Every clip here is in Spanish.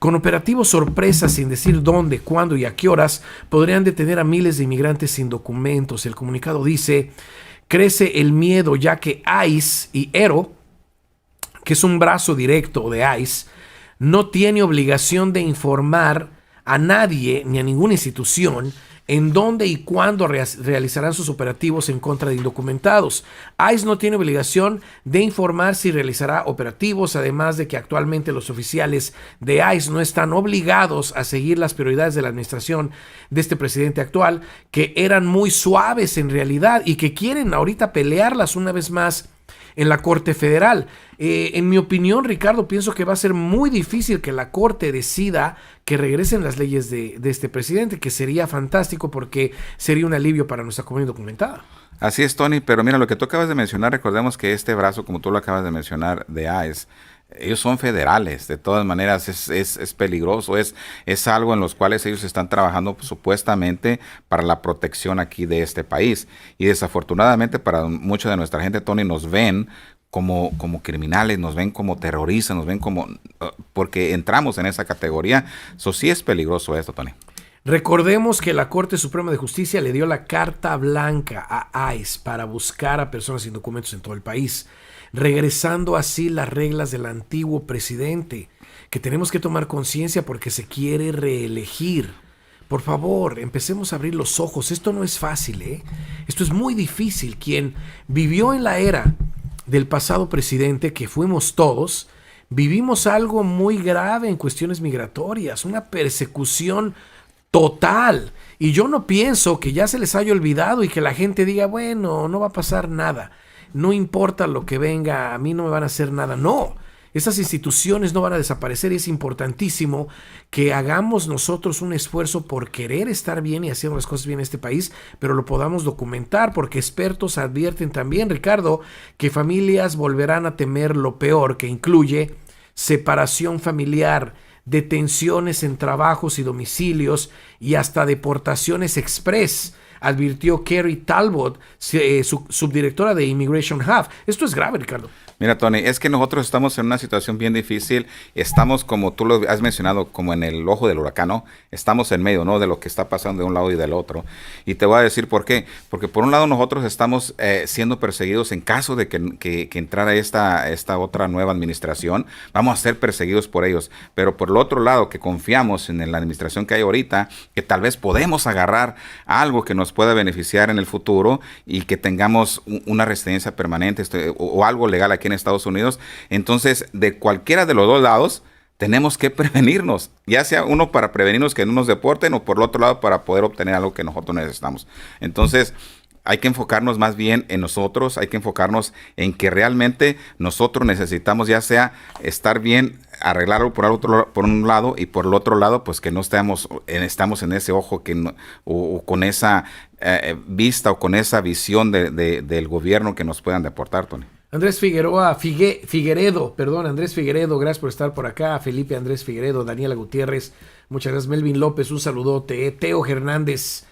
Con operativos sorpresa, sin decir dónde, cuándo y a qué horas, podrían detener a miles de inmigrantes sin documentos. El comunicado dice: crece el miedo ya que ICE y ERO, que es un brazo directo de ICE, no tiene obligación de informar a nadie ni a ninguna institución en dónde y cuándo realizarán sus operativos en contra de indocumentados. ICE no tiene obligación de informar si realizará operativos, además de que actualmente los oficiales de ICE no están obligados a seguir las prioridades de la administración de este presidente actual, que eran muy suaves en realidad y que quieren ahorita pelearlas una vez más en la Corte Federal. En mi opinión, Ricardo, pienso que va a ser muy difícil que la Corte decida que regresen las leyes de este presidente, que sería fantástico porque sería un alivio para nuestra comunidad documentada. Así es, Tony, pero mira, lo que tú acabas de mencionar, recordemos que este brazo, como tú lo acabas de mencionar, de ICE, ellos son federales, de todas maneras es peligroso, es algo en los cuales ellos están trabajando supuestamente para la protección aquí de este país. Y desafortunadamente para mucha de nuestra gente, Tony, nos ven como criminales, nos ven como terroristas, nos ven como porque entramos en esa categoría. Eso sí es peligroso esto, Tony. Recordemos que la Corte Suprema de Justicia le dio la carta blanca a ICE para buscar a personas sin documentos en todo el país, regresando así las reglas del antiguo presidente, que tenemos que tomar conciencia porque se quiere reelegir. Por favor, empecemos a abrir los ojos. Esto no es fácil, ¿eh? Esto es muy difícil. Quien vivió en la era del pasado presidente, que fuimos todos, vivimos algo muy grave en cuestiones migratorias, una persecución total. Y yo no pienso que ya se les haya olvidado y que la gente diga, bueno, no va a pasar nada. No importa lo que venga, a mí no me van a hacer nada. No, esas instituciones no van a desaparecer y es importantísimo que hagamos nosotros un esfuerzo por querer estar bien y hacer las cosas bien en este país, pero lo podamos documentar porque expertos advierten también, Ricardo, que familias volverán a temer lo peor, que incluye separación familiar, detenciones en trabajos y domicilios y hasta deportaciones express, advirtió Kerry Talbot, subdirectora de Immigration Hub. Esto es grave, Ricardo. Mira, Tony, es que nosotros estamos en una situación bien difícil. Estamos, como tú lo has mencionado, como en el ojo del huracán, ¿no? Estamos en medio, ¿no?, de lo que está pasando de un lado y del otro. Y te voy a decir por qué. Porque por un lado nosotros estamos siendo perseguidos en caso de que entrara esta otra nueva administración. Vamos a ser perseguidos por ellos. Pero por el otro lado, que confiamos en la administración que hay ahorita, que tal vez podemos agarrar algo que nos pueda beneficiar en el futuro y que tengamos una residencia permanente o algo legal aquí en Estados Unidos. Entonces, de cualquiera de los dos lados, tenemos que prevenirnos, ya sea uno para prevenirnos que no nos deporten o por el otro lado para poder obtener algo que nosotros necesitamos. Entonces, hay que enfocarnos más bien en nosotros, hay que enfocarnos en que realmente nosotros necesitamos ya sea estar bien, arreglarlo por un lado y por el otro lado, pues que no estamos en ese ojo o con esa vista o con esa visión del gobierno que nos puedan deportar, Tony. Andrés Figueredo, gracias por estar por acá. Felipe Andrés Figueredo, Daniela Gutiérrez, muchas gracias. Melvin López, un saludote. Teo Hernández,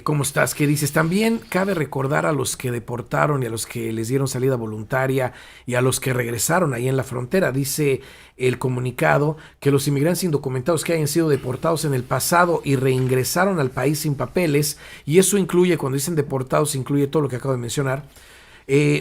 ¿cómo estás? ¿Qué dices? También cabe recordar a los que deportaron y a los que les dieron salida voluntaria y a los que regresaron ahí en la frontera. Dice el comunicado que los inmigrantes indocumentados que hayan sido deportados en el pasado y reingresaron al país sin papeles, y eso incluye, cuando dicen deportados, incluye todo lo que acabo de mencionar.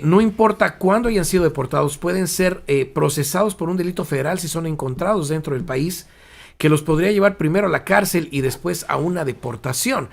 No importa cuándo hayan sido deportados, pueden ser procesados por un delito federal si son encontrados dentro del país, que los podría llevar primero a la cárcel y después a una deportación.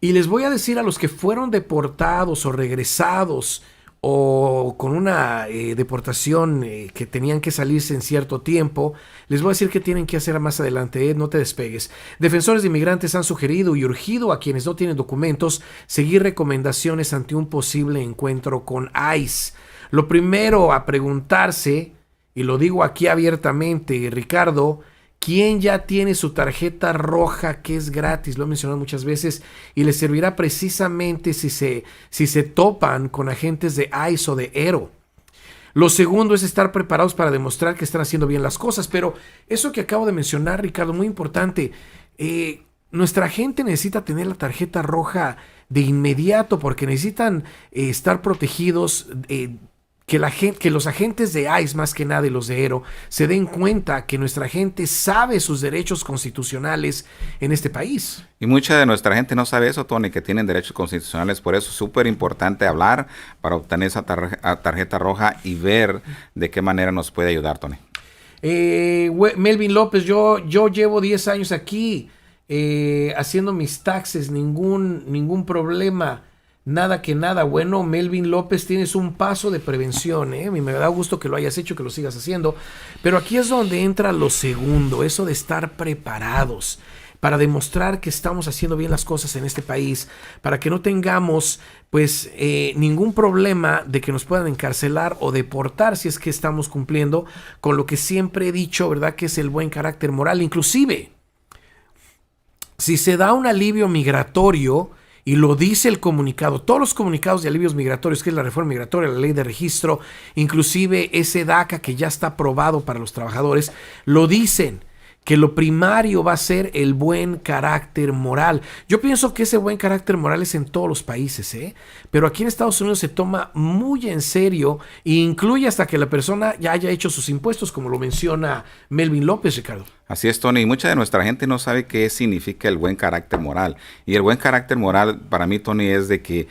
Y les voy a decir a los que fueron deportados o regresados o con una deportación que tenían que salirse en cierto tiempo, les voy a decir qué tienen que hacer más adelante, no te despegues. Defensores de inmigrantes han sugerido y urgido a quienes no tienen documentos seguir recomendaciones ante un posible encuentro con ICE. Lo primero a preguntarse, y lo digo aquí abiertamente, Ricardo, ¿quién ya tiene su tarjeta roja que es gratis? Lo he mencionado muchas veces y les servirá precisamente si se topan con agentes de ICE o de ERO. Lo segundo es estar preparados para demostrar que están haciendo bien las cosas. Pero eso que acabo de mencionar, Ricardo, muy importante. Nuestra gente necesita tener la tarjeta roja de inmediato porque necesitan estar protegidos que los agentes de ICE, más que nada, y los de ERO, se den cuenta que nuestra gente sabe sus derechos constitucionales en este país. Y mucha de nuestra gente no sabe eso, Tony, que tienen derechos constitucionales. Por eso es súper importante hablar para obtener esa tarjeta roja y ver de qué manera nos puede ayudar, Tony. Melvin López, yo llevo 10 años aquí haciendo mis taxes, ningún problema. Nada que nada. Bueno, Melvin López, tienes un paso de prevención, ¿eh? A mí me da gusto que lo hayas hecho, que lo sigas haciendo. Pero aquí es donde entra lo segundo, eso de estar preparados para demostrar que estamos haciendo bien las cosas en este país, para que no tengamos pues ningún problema de que nos puedan encarcelar o deportar si es que estamos cumpliendo con lo que siempre he dicho, ¿verdad? Que es el buen carácter moral. Inclusive, si se da un alivio migratorio, y lo dice el comunicado, todos los comunicados de alivios migratorios, que es la reforma migratoria, la ley de registro, inclusive ese DACA que ya está aprobado para los trabajadores, lo dicen, que lo primario va a ser el buen carácter moral. Yo pienso que ese buen carácter moral es en todos los países, pero aquí en Estados Unidos se toma muy en serio e incluye hasta que la persona ya haya hecho sus impuestos, como lo menciona Melvin López, Ricardo. Así es, Tony, y mucha de nuestra gente no sabe qué significa el buen carácter moral. Y el buen carácter moral para mí, Tony, es de que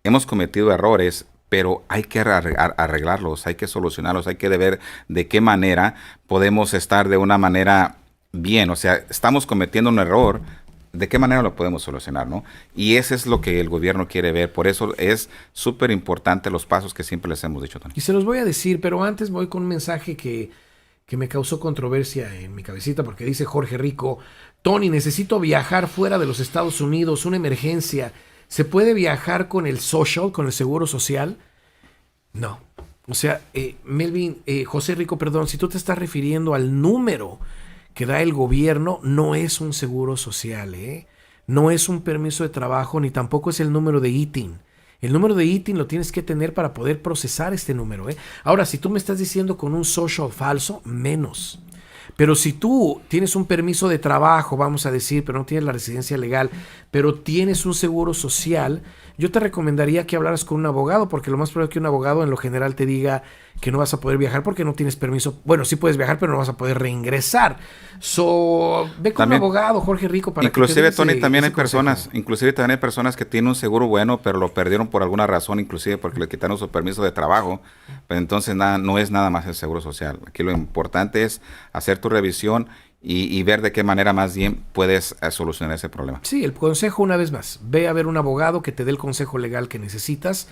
hemos cometido errores, pero hay que arreglarlos, hay que solucionarlos, hay que ver de qué manera podemos estar de una manera bien. O sea, estamos cometiendo un error, ¿de qué manera lo podemos solucionar, no? Y eso es lo que el gobierno quiere ver. Por eso es súper importante los pasos que siempre les hemos dicho, Tony. Y se los voy a decir, pero antes voy con un mensaje que me causó controversia en mi cabecita, porque dice Jorge Rico: Tony, necesito viajar fuera de los Estados Unidos, una emergencia. ¿Se puede viajar con el social, con el seguro social? No. O sea, Melvin, José Rico, perdón, si tú te estás refiriendo al número que da el gobierno, no es un seguro social, no es un permiso de trabajo, ni tampoco es el número de ITIN. El número de ITIN lo tienes que tener para poder procesar este número. Ahora, si tú me estás diciendo con un social falso, menos. Pero si tú tienes un permiso de trabajo, vamos a decir, pero no tienes la residencia legal, pero tienes un seguro social, yo te recomendaría que hablaras con un abogado, porque lo más probable es que un abogado en lo general te diga que no vas a poder viajar porque no tienes permiso. Bueno, sí puedes viajar, pero no vas a poder reingresar. Ve con también, un abogado, Jorge Rico, para inclusive, que Tony, también hay personas, que tienen un seguro bueno, pero lo perdieron por alguna razón, inclusive porque le quitaron su permiso de trabajo. Pero entonces no es nada más el seguro social. Aquí lo importante es hacer tu revisión y ver de qué manera más bien puedes solucionar ese problema. Sí, el consejo, una vez más, ve a ver un abogado que te dé el consejo legal que necesitas.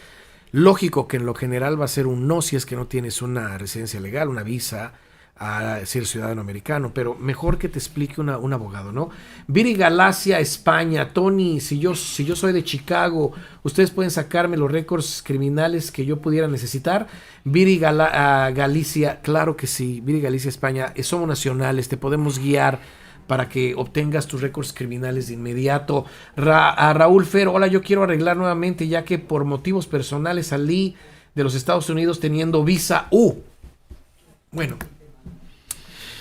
Lógico que en lo general va a ser un no si es que no tienes una residencia legal, una visa a ser ciudadano americano, pero mejor que te explique un abogado, ¿no? Viri Galacia, España. Tony, si yo soy de Chicago, ¿ustedes pueden sacarme los récords criminales que yo pudiera necesitar? Viri Galicia, claro que sí. Viri Galicia, España, somos nacionales, te podemos guiar para que obtengas tus récords criminales de inmediato. A Raúl Fer, hola, yo quiero arreglar nuevamente, ya que por motivos personales salí de los Estados Unidos teniendo visa U. Bueno,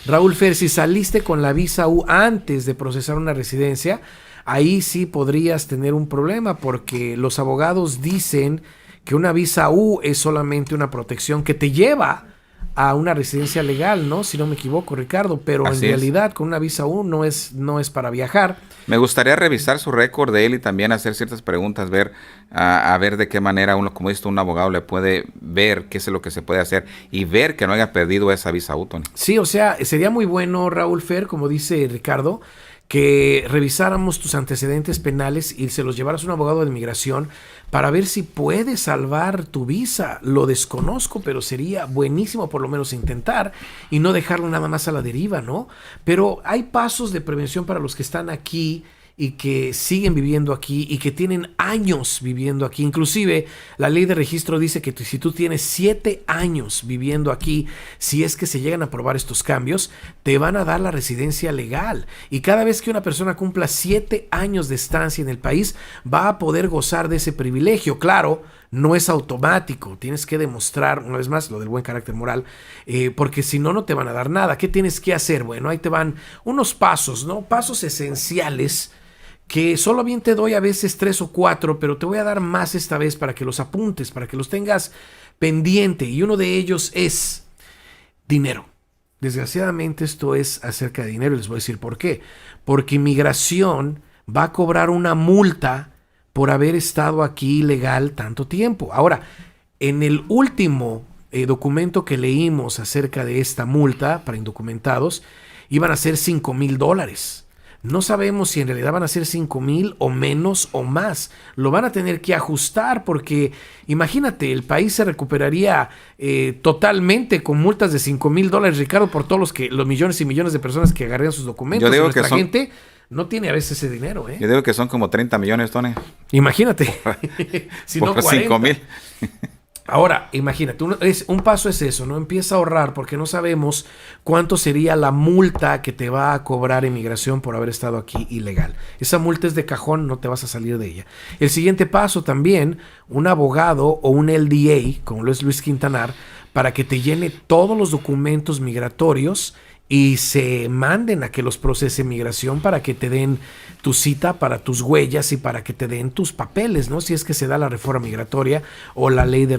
Raúl Fer, si saliste con la visa U antes de procesar una residencia, ahí sí podrías tener un problema, porque los abogados dicen que una visa U es solamente una protección que te lleva a una residencia legal, ¿no? Si no me equivoco, Ricardo, pero así en realidad con una visa U no es para viajar. Me gustaría revisar su récord de él y también hacer ciertas preguntas, ver a ver de qué manera uno, como dice un abogado, le puede ver qué es lo que se puede hacer y ver que no haya perdido esa visa U, Tony. Sí, o sea, sería muy bueno, Raúl Fer, como dice Ricardo, que revisáramos tus antecedentes penales y se los llevaras a un abogado de inmigración para ver si puedes salvar tu visa. Lo desconozco, pero sería buenísimo por lo menos intentar y no dejarlo nada más a la deriva, ¿no? Pero hay pasos de prevención para los que están aquí y que siguen viviendo aquí y que tienen años viviendo aquí. Inclusive la ley de registro dice que si tú tienes 7 años viviendo aquí, si es que se llegan a aprobar estos cambios, te van a dar la residencia legal. Y cada vez que una persona cumpla 7 años de estancia en el país, va a poder gozar de ese privilegio. Claro, no es automático, tienes que demostrar, una vez más, lo del buen carácter moral, porque si no, no te van a dar nada. ¿Qué tienes que hacer? Bueno, ahí te van unos pasos, ¿no? Pasos esenciales que solo bien te doy a veces 3 o 4, pero te voy a dar más esta vez para que los apuntes, para que los tengas pendiente. Y uno de ellos es dinero. Desgraciadamente esto es acerca de dinero y les voy a decir por qué. Porque inmigración va a cobrar una multa por haber estado aquí ilegal tanto tiempo. Ahora, en el último documento que leímos acerca de esta multa para indocumentados, iban a ser $5,000. No sabemos si en realidad van a ser 5,000 o menos o más. Lo van a tener que ajustar porque, imagínate, el país se recuperaría totalmente con multas de $5,000, Ricardo, por todos los millones y millones de personas que agarran sus documentos. Yo digo Nuestra que gente no tiene a veces ese dinero. Yo digo que son como 30 millones, Tony. Imagínate. Si no, Por 40. 5,000. Ahora, imagínate, un paso es eso, ¿no? Empieza a ahorrar porque no sabemos cuánto sería la multa que te va a cobrar inmigración por haber estado aquí ilegal. Esa multa es de cajón, no te vas a salir de ella. El siguiente paso también, un abogado o un LDA, como lo es Luis Quintanar, para que te llene todos los documentos migratorios y se manden a que los procese migración para que te den tu cita para tus huellas y para que te den tus papeles, ¿no? Si es que se da la reforma migratoria o la ley de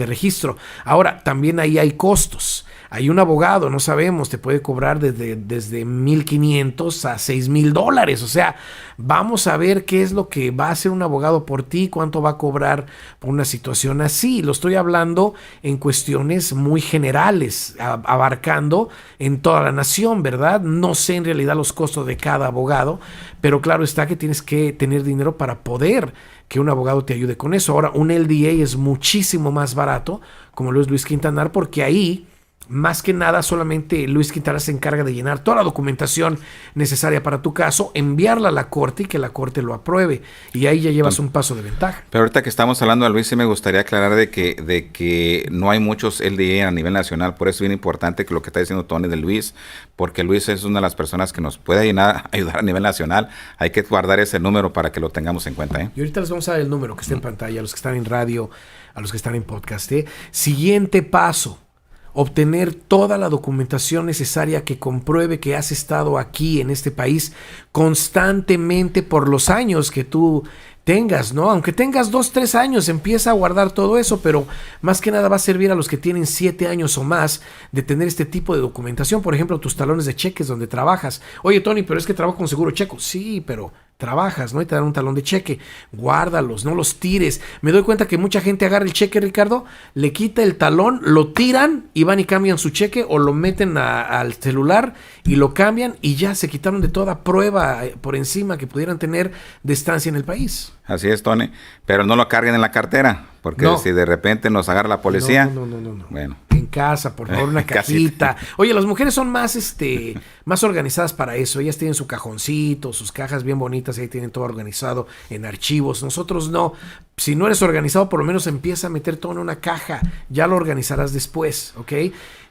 registro. Ahora, también ahí hay costos. Hay un abogado, no sabemos, te puede cobrar desde $1,500 a $6,000. O sea, vamos a ver qué es lo que va a hacer un abogado por ti, cuánto va a cobrar por una situación así. Lo estoy hablando en cuestiones muy generales, abarcando en toda la nación, ¿verdad? No sé en realidad los costos de cada abogado, pero claro está que tienes que tener dinero para poder que un abogado te ayude con eso. Ahora, un LDA es muchísimo más barato, como lo es Luis Quintanar, porque ahí más que nada solamente Luis Quintanar se encarga de llenar toda la documentación necesaria para tu caso, enviarla a la corte y que la corte lo apruebe. Y ahí ya llevas un paso de ventaja. Pero ahorita que estamos hablando de Luis, sí me gustaría aclarar de que no hay muchos LDA a nivel nacional. Por eso es bien importante que lo que está diciendo Tony de Luis, porque Luis es una de las personas que nos puede ayudar a nivel nacional. Hay que guardar ese número para que lo tengamos en cuenta, ¿eh? Y ahorita les vamos a dar el número que está en pantalla, a los que están en radio, a los que están en podcast, ¿eh? Siguiente paso: obtener toda la documentación necesaria que compruebe que has estado aquí en este país constantemente por los años que tú tengas, ¿no? Aunque tengas 2, 3 años, empieza a guardar todo eso, pero más que nada va a servir a los que tienen 7 años o más de tener este tipo de documentación. Por ejemplo, tus talones de cheques donde trabajas. Oye, Tony, pero es que trabajo con seguro checo. Sí, pero trabajas, ¿no? Y te dan un talón de cheque. Guárdalos, no los tires. Me doy cuenta que mucha gente agarra el cheque, Ricardo, le quita el talón, lo tiran y van y cambian su cheque o lo meten al celular y lo cambian y ya se quitaron de toda prueba por encima que pudieran tener de estancia en el país. Así es, Tony. Pero no lo carguen en la cartera, porque si de repente nos agarra la policía. No. Bueno. En casa, por favor, una cajita. Oye, las mujeres son más organizadas para eso. Ellas tienen su cajoncito, sus cajas bien bonitas, ahí tienen todo organizado en archivos. Nosotros no. Si no eres organizado, por lo menos empieza a meter todo en una caja. Ya lo organizarás después, ¿ok?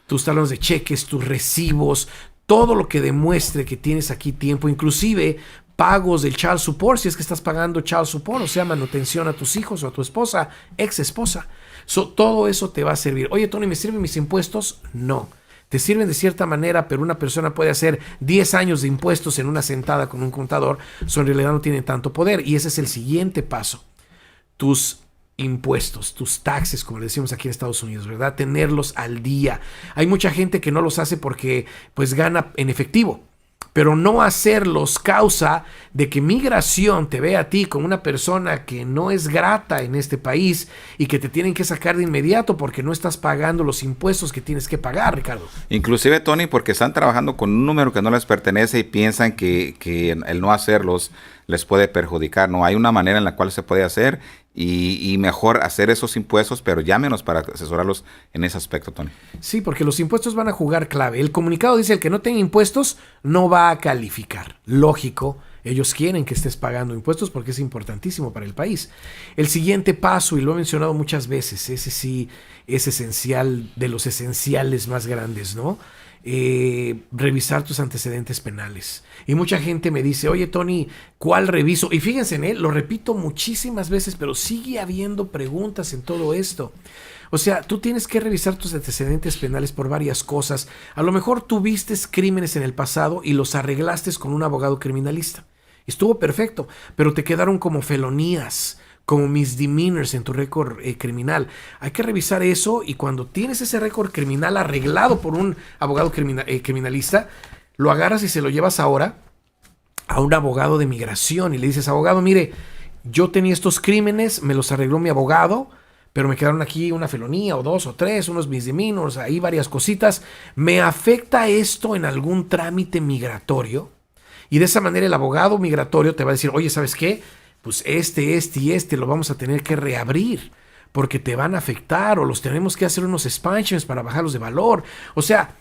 Tus talones de cheques, tus recibos, todo lo que demuestre que tienes aquí tiempo, inclusive pagos del child support, si es que estás pagando child support, o sea, manutención a tus hijos o a tu esposa, ex esposa. Todo eso te va a servir. Oye, Tony, ¿me sirven mis impuestos? No. Te sirven de cierta manera, pero una persona puede hacer 10 años de impuestos en una sentada con un contador, en realidad no tiene tanto poder. Y ese es el siguiente paso. Tus impuestos, tus taxes, como le decimos aquí en Estados Unidos, ¿verdad? Tenerlos al día. Hay mucha gente que no los hace porque pues gana en efectivo, pero no hacerlos causa de que migración te vea a ti como una persona que no es grata en este país y que te tienen que sacar de inmediato porque no estás pagando los impuestos que tienes que pagar, Ricardo. Inclusive, Tony, porque están trabajando con un número que no les pertenece y piensan que el no hacerlos les puede perjudicar. No, hay una manera en la cual se puede hacer y mejor hacer esos impuestos, pero llámenos para asesorarlos en ese aspecto, Tony. Sí, porque los impuestos van a jugar clave. El comunicado dice: el que no tenga impuestos no va a calificar. Lógico, ellos quieren que estés pagando impuestos porque es importantísimo para el país. El siguiente paso, y lo he mencionado muchas veces, ese sí es esencial, de los esenciales más grandes, ¿no? Revisar tus antecedentes penales. Y mucha gente me dice: oye, Tony, ¿cuál reviso? Y fíjense en él, lo repito muchísimas veces, pero sigue habiendo preguntas en todo esto. O sea, tú tienes que revisar tus antecedentes penales por varias cosas. A lo mejor tuviste crímenes en el pasado y los arreglaste con un abogado criminalista. Estuvo perfecto, pero te quedaron como felonías, como misdemeanors en tu récord criminal. Hay que revisar eso, y cuando tienes ese récord criminal arreglado por un abogado criminalista, lo agarras y se lo llevas ahora a un abogado de migración y le dices: abogado, mire, yo tenía estos crímenes, me los arregló mi abogado, pero me quedaron aquí una felonía o 2 o 3, unos misdemeanors, ahí varias cositas. ¿Me afecta esto en algún trámite migratorio? Y de esa manera el abogado migratorio te va a decir: oye, ¿sabes qué? Pues este lo vamos a tener que reabrir porque te van a afectar, o los tenemos que hacer unos expansions para bajarlos de valor. O sea,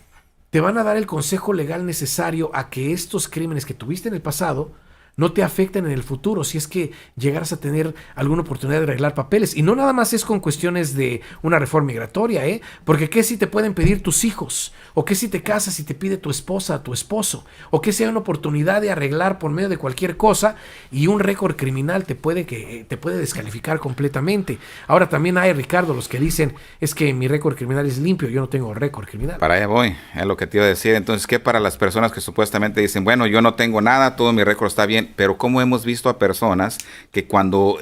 te van a dar el consejo legal necesario a que estos crímenes que tuviste en el pasado no te afecten en el futuro, si es que llegaras a tener alguna oportunidad de arreglar papeles. Y no nada más es con cuestiones de una reforma migratoria, porque ¿qué si te pueden pedir tus hijos? ¿O qué si te casas y te pide tu esposa a tu esposo? ¿O qué si hay una oportunidad de arreglar por medio de cualquier cosa y un récord criminal te puede descalificar completamente? Ahora también hay, Ricardo, los que dicen: es que mi récord criminal es limpio, yo no tengo récord criminal. Para allá voy, es lo que te iba a decir. Entonces, ¿qué para las personas que supuestamente dicen: bueno, yo no tengo nada, todo mi récord está bien? Pero ¿cómo hemos visto a personas que cuando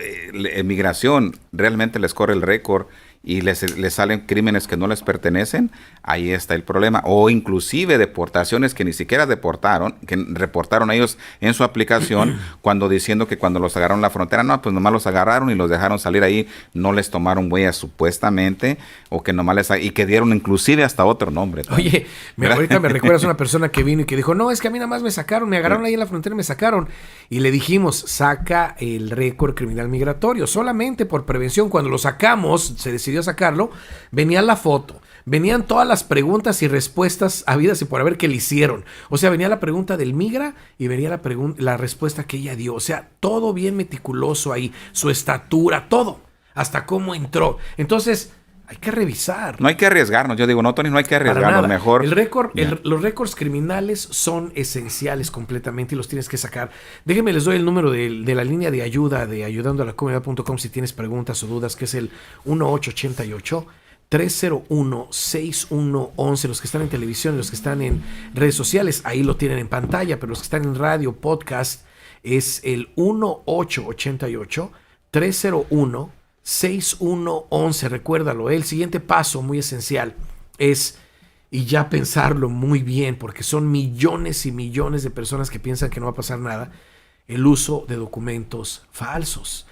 migración realmente les corre el récord y les salen crímenes que no les pertenecen? Ahí está el problema. O inclusive deportaciones que ni siquiera reportaron ellos en su aplicación, cuando diciendo que cuando los agarraron en la frontera, no, pues nomás los agarraron y los dejaron salir ahí, no les tomaron huellas supuestamente, o que nomás y que dieron inclusive hasta otro nombre también. Oye, ahorita me recuerdas una persona que vino y que dijo: no, es que a mí nada más me sacaron, me agarraron ahí en la frontera y me sacaron. Y le dijimos: saca el récord criminal migratorio, solamente por prevención. Cuando lo sacamos, se decidió sacarlo, venía la foto, venían todas las preguntas y respuestas habidas y por haber que le hicieron. O sea, venía la pregunta del migra y venía la respuesta que ella dio. O sea, todo bien meticuloso ahí, su estatura, todo, hasta cómo entró. Entonces, hay que revisar. No hay que arriesgarnos. Yo digo: no, Tony, no hay que arriesgarnos. Mejor. Los récords criminales son esenciales completamente y los tienes que sacar. Déjenme, les doy el número de la línea de ayuda de ayudandoalacomunidad.com si tienes preguntas o dudas, que es el 1888-301-6111. Los que están en televisión y los que están en redes sociales, ahí lo tienen en pantalla, pero los que están en radio, podcast, es el 1888-301-6111. Recuérdalo, el siguiente paso muy esencial es, y ya pensarlo muy bien, porque son millones y millones de personas que piensan que no va a pasar nada, el uso de documentos falsos.